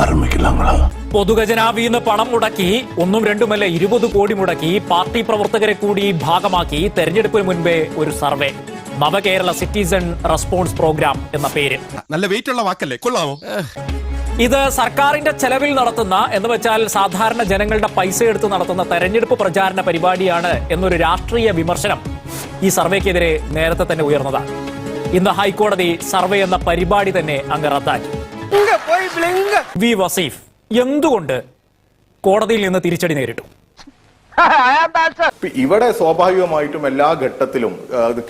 ആരംഭിക്കില്ല. പൊതുഖജനാവിന്ന് പണം മുടക്കി ഒന്നും രണ്ടുമല്ല 20 കോടി മുടക്കി പാർട്ടി പ്രവർത്തകരെ കൂടി ഭാഗമാക്കി തെരഞ്ഞെടുപ്പിന് മുൻപേ ഒരു സർവേ, നവകേരള സിറ്റിസൺ റെസ്പോൺസ് പ്രോഗ്രാം എന്ന പേര്. നല്ല വെയിറ്റ് ഉള്ള വാക്കല്ലേ, കൊള്ളാമോ? ഇത് സർക്കാരിന്റെ ചെലവിൽ നടത്തുന്ന, എന്ന് വെച്ചാൽ സാധാരണ ജനങ്ങളുടെ പൈസ എടുത്ത് നടത്തുന്ന തെരഞ്ഞെടുപ്പ് പ്രചാരണ പരിപാടിയാണ് എന്നൊരു രാഷ്ട്രീയ വിമർശനം ഈ സർവേക്കെതിരെ നേരത്തെ തന്നെ ഉയർന്നതാണ്. ഇന്ന് ഹൈക്കോടതി സർവേ എന്ന പരിപാടി തന്നെ അങ്ങ് റദ്ദാക്കി. വി വസീഫ് എന്തുകൊണ്ട് കോടതിയിൽ നിന്ന് തിരിച്ചടി നേരിട്ടു? ഇവിടെ സ്വാഭാവികമായിട്ടും എല്ലാ ഘട്ടത്തിലും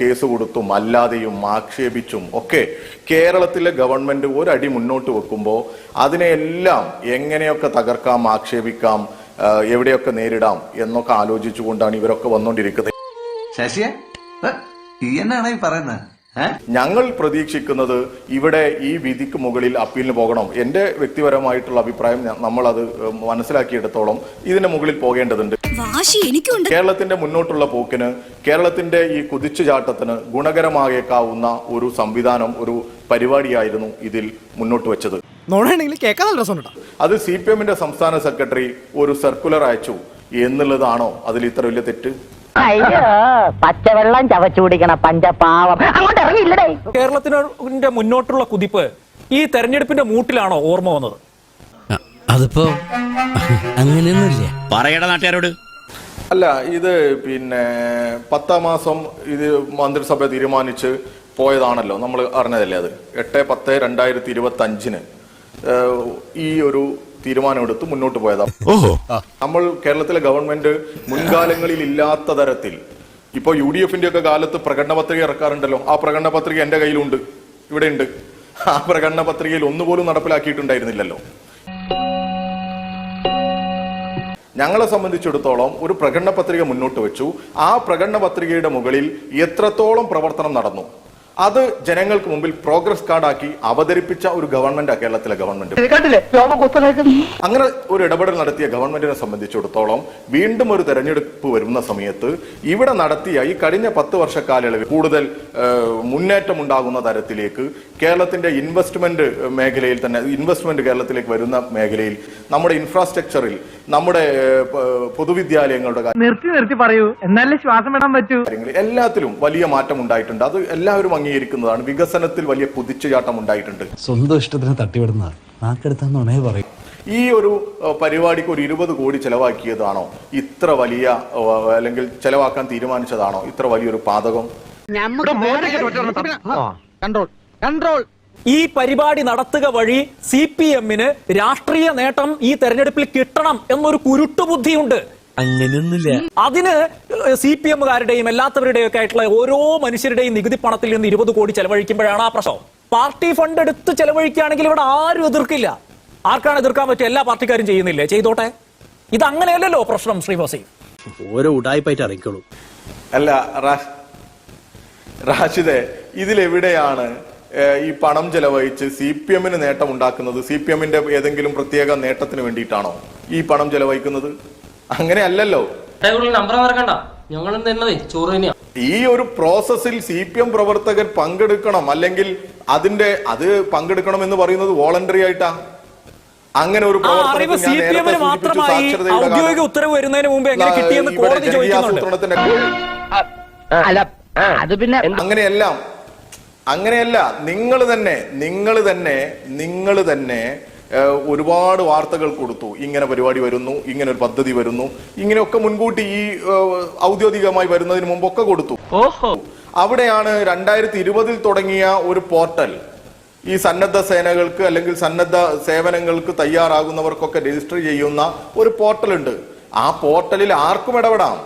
കേസ് കൊടുത്തും അല്ലാതെയും ആക്ഷേപിച്ചും ഒക്കെ കേരളത്തിലെ ഗവൺമെന്റ് ഒരടി മുന്നോട്ട് വെക്കുമ്പോൾ അതിനെല്ലാം എങ്ങനെയൊക്കെ തകർക്കാം, ആക്ഷേപിക്കാം, എവിടെയൊക്കെ നേരിടാം എന്നൊക്കെ ആലോചിച്ചുകൊണ്ടാണ് ഇവരൊക്കെ വന്നുകൊണ്ടിരിക്കുന്നത്. ശശിയെ എന്നാണ് ഈ പറയുന്നത്? ഞങ്ങൾ പ്രതീക്ഷിക്കുന്നത് ഇവിടെ ഈ വിധിക്ക് മുകളിൽ അപ്പീലിന് പോകണം. എന്റെ വ്യക്തിപരമായിട്ടുള്ള അഭിപ്രായം, നമ്മളത് മനസ്സിലാക്കിയെടുത്തോളം ഇതിന്റെ മുകളിൽ പോകേണ്ടതുണ്ട്. കേരളത്തിന്റെ മുന്നോട്ടുള്ള പോക്കിന്, കേരളത്തിന്റെ ഈ കുതിച്ചുചാട്ടത്തിന് ഗുണകരമായേക്കാവുന്ന ഒരു സംവിധാനം, ഒരു പരിപാടിയായിരുന്നു ഇതിൽ മുന്നോട്ട് വെച്ചത്. അത് CPM സംസ്ഥാന സെക്രട്ടറി ഒരു സർക്കുലർ അയച്ചു എന്നുള്ളതാണോ അതിൽ ഇത്ര വലിയ തെറ്റ്? അയ്യോ, പച്ചവെള്ളം ചവച്ചു കുടിക്കണ പഞ്ചപാവം, അങ്ങോട്ട് ഇറങ്ങിയില്ലടേ. കേരളത്തിന്റെ മുന്നോട്ടുള്ള കുതിപ്പ് ഈ തെരഞ്ഞെടുപ്പിന്റെ മൂട്ടിലാണോ ഓർമ്മ വന്നത്? അതിപ്പോ അങ്ങനെയൊന്നുമില്ല. പറയട നാട്ടുകാരോട്. അല്ല, ഇത് 10-ാം മാസം ഇത് മന്ത്രിസഭ തീരുമാനിച്ച് പോയതാണല്ലോ, നമ്മൾ അറിഞ്ഞതല്ലേ. അത് 8/10/2025 ഈ ഒരു തീരുമാനമെടുത്ത് മുന്നോട്ട് പോയതാണ്. നമ്മൾ കേരളത്തിലെ ഗവൺമെന്റ് മുൻകാലങ്ങളിൽ ഇല്ലാത്ത തരത്തിൽ, ഇപ്പൊ UDF ഒക്കെ കാലത്ത് പ്രകടന പത്രിക ഇറക്കാറുണ്ടല്ലോ. ആ പ്രകടന പത്രിക എന്റെ കയ്യിലുണ്ട്, ഇവിടെ ഉണ്ട്. ആ പ്രകടന പത്രികയിൽ ഒന്നുപോലും നടപ്പിലാക്കിയിട്ടുണ്ടായിരുന്നില്ലല്ലോ. ഞങ്ങളെ സംബന്ധിച്ചിടത്തോളം ഒരു പ്രകടന പത്രിക മുന്നോട്ട് വെച്ചു. ആ പ്രകടന പത്രികയുടെ മുകളിൽ എത്രത്തോളം പ്രവർത്തനം നടന്നു അത് ജനങ്ങൾക്ക് മുമ്പിൽ പ്രോഗ്രസ് കാർഡാക്കി അവതരിപ്പിച്ച ഒരു ഗവൺമെന്റ് കേരളത്തിലെ ഗവൺമെന്റ്. അങ്ങനെ ഒരു ഇടപെടൽ നടത്തിയ ഗവൺമെന്റിനെ സംബന്ധിച്ചിടത്തോളം വീണ്ടും ഒരു തെരഞ്ഞെടുപ്പ് വരുന്ന സമയത്ത് ഇവിടെ നടത്തിയ ഈ കഴിഞ്ഞ 10 വർഷ കാലയളവിൽ കൂടുതൽ മുന്നേറ്റം ഉണ്ടാകുന്ന തരത്തിലേക്ക് കേരളത്തിന്റെ ഇൻവെസ്റ്റ്മെന്റ് മേഖലയിൽ തന്നെ, ഇൻവെസ്റ്റ്മെന്റ് കേരളത്തിലേക്ക് വരുന്ന മേഖലയിൽ, നമ്മുടെ ഇൻഫ്രാസ്ട്രക്ചറിൽ, നമ്മുടെ പൊതുവിദ്യാലയങ്ങളുടെ നിർത്തി പറയൂ, എന്നാലേ ശ്വാസം വിടാൻ പറ്റൂ, എല്ലാത്തിലും വലിയ മാറ്റം ഉണ്ടായിട്ടുണ്ട്. അത് എല്ലാവരും അംഗീകരിക്കുന്നതാണ്. വികസനത്തിൽ വലിയ കുതിച്ചുചാട്ടം ഉണ്ടായിട്ടുണ്ട്. സ്വന്തം ഇഷ്ടത്തിന് തട്ടിവിടുന്ന നാക്കെടുത്താന്നേ പറയും. ഈ ഒരു പരിപാടിക്ക് ഒരു 20 കോടി ചെലവാക്കിയതാണോ ഇത്ര വലിയ, അല്ലെങ്കിൽ ചെലവാക്കാൻ തീരുമാനിച്ചതാണോ ഇത്ര വലിയൊരു പാതകം? ഈ പരിപാടി നടത്തുക വഴി CPM-ന് രാഷ്ട്രീയ നേട്ടം ഈ തെരഞ്ഞെടുപ്പിൽ കിട്ടണം എന്നൊരു കുരുട്ടുബുദ്ധിയുണ്ട്. അങ്ങനെയൊന്നുമില്ല. അതിന് CPM-കാരുടെയും എല്ലാത്തവരുടെയും ഒക്കെ ആയിട്ടുള്ള ഓരോ മനുഷ്യരുടെയും നികുതി പണത്തിൽ നിന്ന് 20 കോടി ചെലവഴിക്കുമ്പോഴാണ് ആ പ്രശ്നം. പാർട്ടി ഫണ്ട് എടുത്ത് ചെലവഴിക്കുകയാണെങ്കിൽ ഇവിടെ ആരും എതിർക്കില്ല. ആർക്കാണ് എതിർക്കാൻ പറ്റുക? എല്ലാ പാർട്ടിക്കാരും ചെയ്യുന്നില്ലേ, ചെയ്തോട്ടെ. ഇത് അങ്ങനെയല്ലല്ലോ പ്രശ്നം. ശ്രീ വസീം ഓരോ ഉടായ്പായിട്ട് അറിയിക്കോളൂ. അല്ല റാഷിദെ, ഇതിലെവിടെയാണ് ഈ പണം ചെലവഴിച്ച് CPM-ന് നേട്ടം ഉണ്ടാക്കുന്നത്? CPM-ന്റെ ഏതെങ്കിലും പ്രത്യേക നേട്ടത്തിന് വേണ്ടിയിട്ടാണോ ഈ പണം ചെലവഴിക്കുന്നത്? അങ്ങനെയല്ലല്ലോ. ഈ ഒരു പ്രോസസ്സിൽ CPM പ്രവർത്തകർ പങ്കെടുക്കണം, അല്ലെങ്കിൽ അത് പങ്കെടുക്കണം എന്ന് പറയുന്നത് വോളണ്ടറി ആയിട്ടാ. അങ്ങനെ ഒരു ഔദ്യോഗിക ഉത്തരവ് വരുന്നതിന് മുമ്പ് എങ്ങനെ കിട്ടിയെന്ന് കോടതി ചോദിക്കുന്നുണ്ട്. അങ്ങനെയല്ല. നിങ്ങൾ തന്നെ ഒരുപാട് വാർത്തകൾ കൊടുത്തു. ഇങ്ങനെ പരിപാടി വരുന്നു, ഇങ്ങനെ ഒരു പദ്ധതി വരുന്നു, ഇങ്ങനെയൊക്കെ മുൻകൂട്ടി ഈ ഔദ്യോഗികമായി വരുന്നതിന് മുമ്പൊക്കെ കൊടുത്തു. അവിടെയാണ് 2020 തുടങ്ങിയ ഒരു പോർട്ടൽ, ഈ സന്നദ്ധ സേനകൾക്ക് അല്ലെങ്കിൽ സന്നദ്ധ സേവനങ്ങൾക്ക് തയ്യാറാകുന്നവർക്കൊക്കെ രജിസ്റ്റർ ചെയ്യുന്ന ഒരു പോർട്ടൽ ഉണ്ട്. ആ പോർട്ടലിൽ ആർക്കും ഇടപെടാം.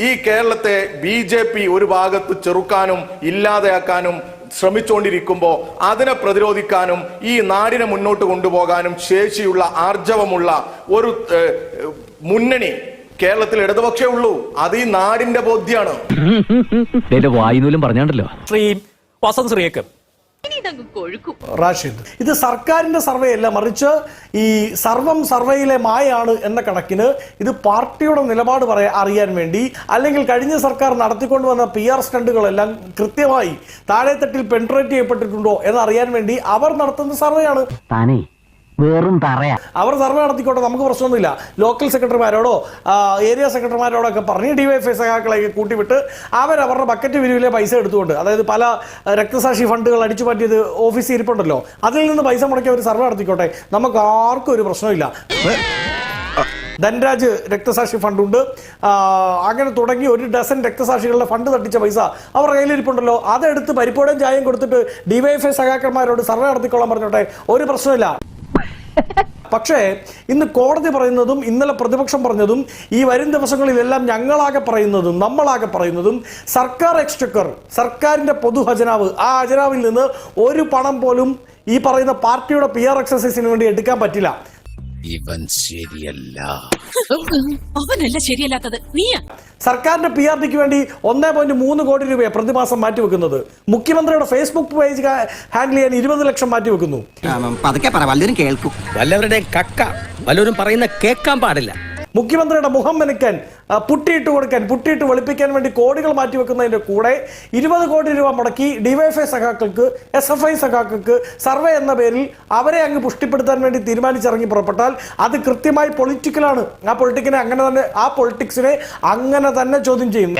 ഈ കേരളത്തെ BJP ഒരു ഭാഗത്ത് ചെറുക്കാനും ഇല്ലാതെയാക്കാനും ശ്രമിച്ചുകൊണ്ടിരിക്കുമ്പോൾ അതിനെ പ്രതിരോധിക്കാനും ഈ നാടിനെ മുന്നോട്ട് കൊണ്ടുപോകാനും ശേഷിയുള്ള, ആർജവമുള്ള ഒരു മുന്നണി കേരളത്തിൽ ഇടതുപക്ഷേ ഉള്ളൂ. അത് ഈ നാടിന്റെ ബോധ്യമാണ്. ശ്രീ വസന്ത് ശ്രീയേക്ക്, റാഷിദ്, ഇത് സർക്കാരിന്റെ സർവേ അല്ല, മറിച്ച് ഈ സർവം സർവേയിലെ മായാണ് എന്ന കണക്കിന് ഇത് പാർട്ടിയുടെ നിലപാട് അറിയാൻ വേണ്ടി, അല്ലെങ്കിൽ കഴിഞ്ഞ സർക്കാർ നടത്തിക്കൊണ്ടുവന്ന PR സ്റ്റണ്ടുകളെല്ലാം കൃത്യമായി താഴെത്തട്ടിൽ പെൻട്രേറ്റ് ചെയ്യപ്പെട്ടിട്ടുണ്ടോ എന്നറിയാൻ വേണ്ടി അവർ നടത്തുന്ന സർവേയാണ്. വെറും പറയാ അവർ സർവേ നടത്തിക്കോട്ടെ, നമുക്ക് പ്രശ്നമൊന്നുമില്ല. ലോക്കൽ സെക്രട്ടറിമാരോടോ ഏരിയ സെക്രട്ടറിമാരോടോ ഒക്കെ പറഞ്ഞ് DYFI സഖാക്കളെയൊക്കെ കൂട്ടിവിട്ട് അവരവരുടെ ബക്കറ്റ് വിരിവിലെ പൈസ എടുത്തുകൊണ്ട്, അതായത് പല രക്തസാക്ഷി ഫണ്ടുകൾ അടിച്ചു മാറ്റിയത് ഓഫീസിൽ ഇരിപ്പുണ്ടല്ലോ, അതിൽ നിന്ന് പൈസ മുടക്കി അവർ സർവേ നടത്തിക്കോട്ടെ, നമുക്ക് ആർക്കും ഒരു പ്രശ്നമില്ല. ധൻരാജ് രക്തസാക്ഷി ഫണ്ടുണ്ട്, അങ്ങനെ തുടങ്ങി ഒരു ഡസൻ രക്തസാക്ഷികളുടെ ഫണ്ട് തട്ടിച്ച പൈസ അവർ കയ്യിലിരിപ്പുണ്ടല്ലോ, അതെടുത്ത് പരിപ്പോടേം ചായയും കൊടുത്തിട്ട് DYFI സഖാക്കന്മാരോട് സർവേ നടത്തിക്കോളാൻ പറഞ്ഞോട്ടെ, ഒരു പ്രശ്നമില്ല. പക്ഷേ ഇന്ന് കോടതി പറയുന്നതും ഇന്നലെ പ്രതിപക്ഷം പറഞ്ഞതും ഈ വരും ദിവസങ്ങളിലെല്ലാം ഞങ്ങളാകെ പറയുന്നതും നമ്മളാകെ പറയുന്നതും സർക്കാർ എക്സ്ചക്കർ, സർക്കാരിന്റെ പൊതു ഖജനാവ്, ആ ഖജനാവിൽ നിന്ന് ഒരു പണം പോലും ഈ പറയുന്ന പാർട്ടിയുടെ PR എക്സസൈസിന് വേണ്ടി എടുക്കാൻ പറ്റില്ല. ഇവൻ ശരിയല്ല. അവനല്ല ശരിയല്ലാത്തത്, നീയാ. സർക്കാരിന്റെ PRDക്ക് വേണ്ടി 1.3 കോടി രൂപയാണ് പ്രതിമാസം മാറ്റിവെക്കുന്നത്. മുഖ്യമന്ത്രിയുടെ ഫേസ്ബുക്ക് പേജ് ഹാൻഡിൽ ചെയ്യാൻ 20 ലക്ഷം മാറ്റിവെക്കുന്നു. വല്ലവരുടെ കക്ക വല്ലവരും പറയുന്ന കേൾക്കാൻ പാടില്ല. മുഖ്യമന്ത്രിയുടെ മുഖം മെനക്കാൻ, പുട്ടിയിട്ട് കൊടുക്കാൻ, പുട്ടിയിട്ട് വെളുപ്പിക്കാൻ വേണ്ടി കോടികൾ മാറ്റിവെക്കുന്നതിന്റെ കൂടെ 20 കോടി രൂപ മുടക്കി DYFI സഖാക്കൾക്ക്, SFI സഖാക്കൾക്ക് സർവേ എന്ന പേരിൽ അവരെ അങ്ങ് പുഷ്ടിപ്പെടുത്താൻ വേണ്ടി തീരുമാനിച്ചിറങ്ങി പുറപ്പെട്ടാൽ അത് കൃത്യമായി പൊളിറ്റിക്കലാണ്. ആ പൊളിറ്റിക്സിനെ അങ്ങനെ തന്നെ ചോദ്യം ചെയ്യും.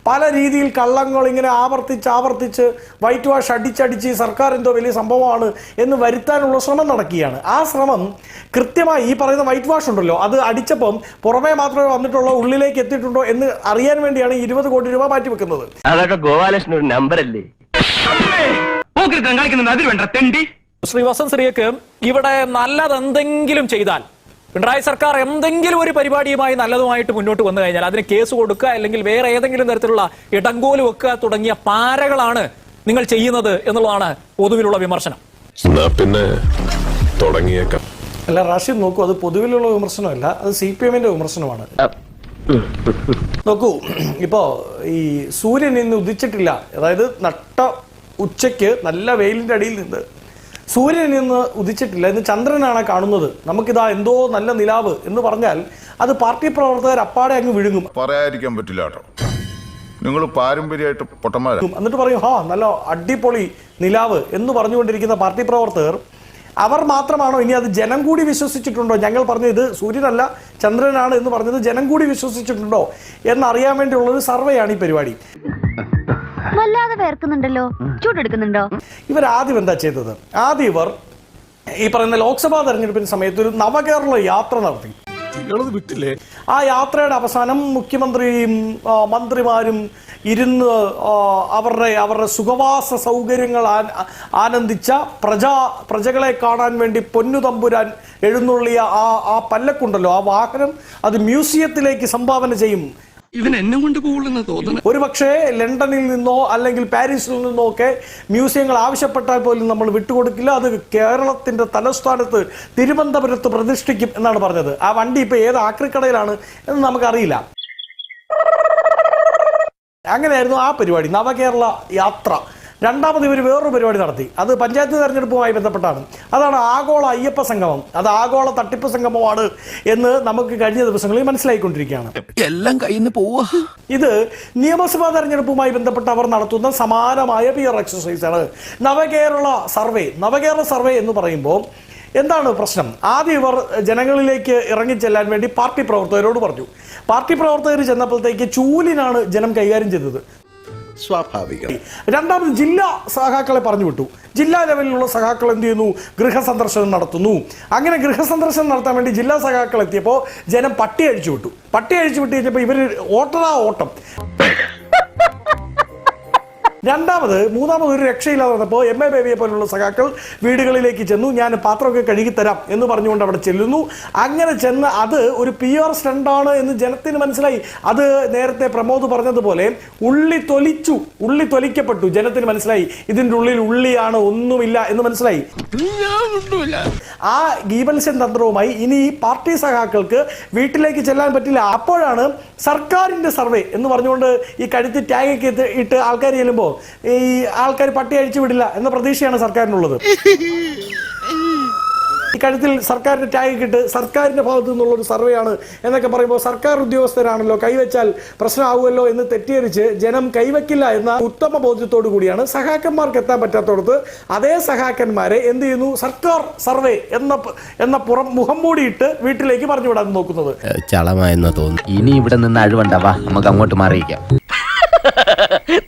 പല രീതിയിൽ കള്ളങ്ങൾ ഇങ്ങനെ ആവർത്തിച്ച് വൈറ്റ് വാഷ് അടിച്ചടിച്ച് സർക്കാർ എന്തോ വലിയ സംഭവമാണ് എന്ന് വരുത്താനുള്ള ശ്രമം നടക്കുകയാണ്. ആ ശ്രമം കൃത്യമായി ഈ പറയുന്ന വൈറ്റ് വാഷ് ഉണ്ടല്ലോ, അത് അടിച്ചപ്പം പുറമേ മാത്രമേ വന്നിട്ടുള്ളൂ, ഉള്ളിലേക്ക് എത്തിയിട്ടുണ്ടോ എന്ന് അറിയാൻ വേണ്ടിയാണ് 20 കോടി രൂപ മാറ്റിവെക്കുന്നത്. അതൊക്കെ ഗോപാലകൃഷ്ണൻ ഒരു നമ്പർ അല്ലേ? ശ്രീ വസന്ത് ശ്രീക്ക് ഇവിടെ നല്ലതെന്തെങ്കിലും ചെയ്താൽ, പിണറായി സർക്കാർ എന്തെങ്കിലും ഒരു പരിപാടിയുമായി നല്ലതുമായിട്ട് മുന്നോട്ട് വന്നു കഴിഞ്ഞാൽ അതിന് കേസ് കൊടുക്കുക, അല്ലെങ്കിൽ വേറെ ഏതെങ്കിലും തരത്തിലുള്ള ഇടങ്കോല് വെക്കുക തുടങ്ങിയ പാരകളാണ് നിങ്ങൾ ചെയ്യുന്നത് എന്നുള്ളതാണ് പൊതുവിലുള്ള വിമർശനം. പിന്നെ തുടങ്ങിയേക്കാം. അല്ല റാഷിദ്, നോക്കൂ, അത് പൊതുവിലുള്ള വിമർശനമല്ല, അത് CPMന്റെ വിമർശനമാണ്. നോക്കൂ, ഇപ്പോ ഈ സൂര്യൻ ഇന്ന് ഉദിച്ചിട്ടില്ല, അതായത് നട്ട ഉച്ചയ്ക്ക് നല്ല വെയിലിന്റെ അടിയിൽ നിന്ന് സൂര്യൻ ഇന്ന് ഉദിച്ചിട്ടില്ല, ഇന്ന് ചന്ദ്രനാണ് കാണുന്നത്, നമുക്കിതാ എന്തോ നല്ല നിലാവ് എന്ന് പറഞ്ഞാൽ അത് പാർട്ടി പ്രവർത്തകർ അപ്പാടെ അങ്ങ് വിഴുങ്ങും. പറയാതിരിക്കാൻ പറ്റില്ല കേട്ടോ, നിങ്ങൾ പാരമ്പര്യമായിട്ട് പൊട്ടന്മാരാ. എന്നിട്ട് പറയും നല്ല അടിപൊളി നിലാവ് എന്ന് പറഞ്ഞുകൊണ്ടിരിക്കുന്ന പാർട്ടി പ്രവർത്തകർ അവർ മാത്രമാണോ? ഇനി അത് ജനം കൂടി വിശ്വസിച്ചിട്ടുണ്ടോ? ഞങ്ങൾ പറഞ്ഞത് ഇത് സൂര്യനല്ല ചന്ദ്രനാണ് എന്ന് പറഞ്ഞത് ജനം കൂടി വിശ്വസിച്ചിട്ടുണ്ടോ എന്നറിയാൻ വേണ്ടിയുള്ളൊരു സർവേയാണ് ഈ പരിപാടി. വല്ലാതെ വേർക്കുന്നുണ്ടല്ലോ, ചൂടെടുക്കുന്നുണ്ടോ? ഇവർ ആദ്യം എന്താ ചെയ്തത്? ആദ്യം ഇവർ ഈ പറയുന്ന ലോക്സഭാ തെരഞ്ഞെടുപ്പിന് സമയത്ത് ഒരു നവകേരള യാത്ര നടത്തി. ആ യാത്രയുടെ അവസാനം മുഖ്യമന്ത്രിയും മന്ത്രിമാരും ഇരുന്ന് അവരുടെ സുഖവാസ സൗകര്യങ്ങൾ ആനന്ദിച്ച പ്രജകളെ കാണാൻ വേണ്ടി പൊന്നുതമ്പുരാൻ എഴുന്നള്ളിയ ആ പല്ലക്കുണ്ടല്ലോ, ആ വാഹനം അത് മ്യൂസിയത്തിലേക്ക് സംഭാവന ചെയ്യും. ഇവൻ എന്നെ കൊണ്ട് പോകുന്ന തോന്നുന്നു. ഒരു പക്ഷേ ലണ്ടനിൽ നിന്നോ അല്ലെങ്കിൽ പാരീസിൽ നിന്നോ ഒക്കെ മ്യൂസിയങ്ങൾ ആവശ്യപ്പെട്ടാൽ പോലും നമ്മൾ വിട്ടുകൊടുക്കില്ല, അത് കേരളത്തിന്റെ തലസ്ഥാനത്ത് തിരുവനന്തപുരത്ത് പ്രതിഷ്ഠിക്കും എന്നാണ് പറഞ്ഞത്. ആ വണ്ടി ഇപ്പൊ ഏത് ആക്രിക്കടയിലാണ് എന്ന് നമുക്കറിയില്ല. അങ്ങനെയായിരുന്നു ആ പരിപാടി, നവകേരള യാത്ര. രണ്ടാമത് ഇവർ വേറൊരു പരിപാടി നടത്തി, അത് പഞ്ചായത്ത് തെരഞ്ഞെടുപ്പുമായി ബന്ധപ്പെട്ടാണ്. അതാണ് ആഗോള അയ്യപ്പ സംഗമം. അത് ആഗോള തട്ടിപ്പ് സംഗമമാണ് എന്ന് നമുക്ക് കഴിഞ്ഞ ദിവസങ്ങളിൽ മനസ്സിലായിക്കൊണ്ടിരിക്കുകയാണ്. എല്ലാം കയ്യിൽ നിന്ന് പോവാ. ഇത് നിയമസഭാ തെരഞ്ഞെടുപ്പുമായി ബന്ധപ്പെട്ട് അവർ നടത്തുന്ന സമാനമായ PR എക്സസൈസാണ് നവകേരള സർവേ. നവകേരള സർവേ എന്ന് പറയുമ്പോൾ എന്താണ് പ്രശ്നം? ആദ്യം ഇവർ ജനങ്ങളിലേക്ക് ഇറങ്ങിച്ചെല്ലാൻ വേണ്ടി പാർട്ടി പ്രവർത്തകരോട് പറഞ്ഞു. പാർട്ടി പ്രവർത്തകർ ചെന്നപ്പോഴത്തേക്ക് ചൂലിനാണ് ജനം കൈകാര്യം ചെയ്തത്. സ്വാഭാവികം. രണ്ടാമത് ജില്ലാ സഖാക്കളെ പറഞ്ഞു വിട്ടു. ജില്ലാ ലെവലിലുള്ള സഖാക്കൾ എന്ത് ചെയ്യുന്നു? ഗൃഹസന്ദർശനം നടത്തുന്നു. അങ്ങനെ ഗൃഹസന്ദർശനം നടത്താൻ വേണ്ടി ജില്ലാ സഖാക്കൾ എത്തിയപ്പോൾ ജനം പട്ടി അഴിച്ചു വിട്ടു. പട്ടി അഴിച്ചു വിട്ട് കഴിഞ്ഞപ്പോൾ ഇവർ ഓട്ടം. മൂന്നാമത് ഒരു രക്ഷയില്ലാതെ വന്നപ്പോൾ MA ബേബിയെ പോലുള്ള സഖാക്കൾ വീടുകളിലേക്ക് ചെന്നു. ഞാൻ പാത്രമൊക്കെ കഴുകിത്തരാം എന്ന് പറഞ്ഞുകൊണ്ട് അവിടെ ചെല്ലുന്നു. അങ്ങനെ ചെന്ന് അത് ഒരു PR സ്റ്റണ്ടാണ് എന്ന് ജനത്തിന് മനസ്സിലായി. അത് നേരത്തെ പ്രമോദ് പറഞ്ഞതുപോലെ ഉള്ളി തൊലിക്കപ്പെട്ടു. ജനത്തിന് മനസ്സിലായി ഇതിൻ്റെ ഉള്ളിൽ ഉള്ളിയാണ്, ഒന്നുമില്ല എന്ന് മനസ്സിലായി. ആ ഗീബൽസൻ തന്ത്രവുമായി ഇനി ഈ പാർട്ടി സഖാക്കൾക്ക് വീട്ടിലേക്ക് ചെല്ലാൻ പറ്റില്ല. അപ്പോഴാണ് സർക്കാരിന്റെ സർവേ എന്ന് പറഞ്ഞുകൊണ്ട് ഈ കഴുത്ത് ടാഗൊക്കെ ഇട്ട് ആൾക്കാർ ചെല്ലുമ്പോൾ വരുമ്പോൾ ഈ ആൾക്കാർ പട്ടി അഴിച്ചു വിടില്ല എന്ന പ്രതീക്ഷയാണ് സർക്കാരിനുള്ളത്. ഈ കാര്യത്തിൽ സർക്കാരിന്റെ ടാഗ് ഇട്ട് സർക്കാരിന്റെ ഭാഗത്തു നിന്നുള്ള ഒരു സർവേ ആണ് എന്നൊക്കെ പറയുമ്പോൾ സർക്കാർ ഉദ്യോഗസ്ഥരാണല്ലോ, കൈവച്ചാൽ പ്രശ്നമാവുമല്ലോ എന്ന് തെറ്റിദ്ധരിച്ച് ജനം കൈവയ്ക്കില്ല എന്ന ഉത്തമ ബോധ്യത്തോടു കൂടിയാണ് സഹാക്കന്മാർക്ക് എത്താൻ പറ്റാത്തടത്ത് അതേ സഹാക്കന്മാരെ എന്ത് ചെയ്യുന്നു, സർക്കാർ സർവേ എന്ന പുറം മുഖം മൂടിയിട്ട് വീട്ടിലേക്ക് പറഞ്ഞു വിടാൻ നോക്കുന്നത്. ചളമായെന്ന് തോന്നുന്നു. ഇനി ഇവിടെ നിന്ന് അഴിവണ്ടാവാ, നമുക്ക് അങ്ങോട്ട് മാറിയിക്കാം.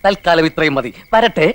തൽക്കാലം ഇത്രയും മതി, വരട്ടെ.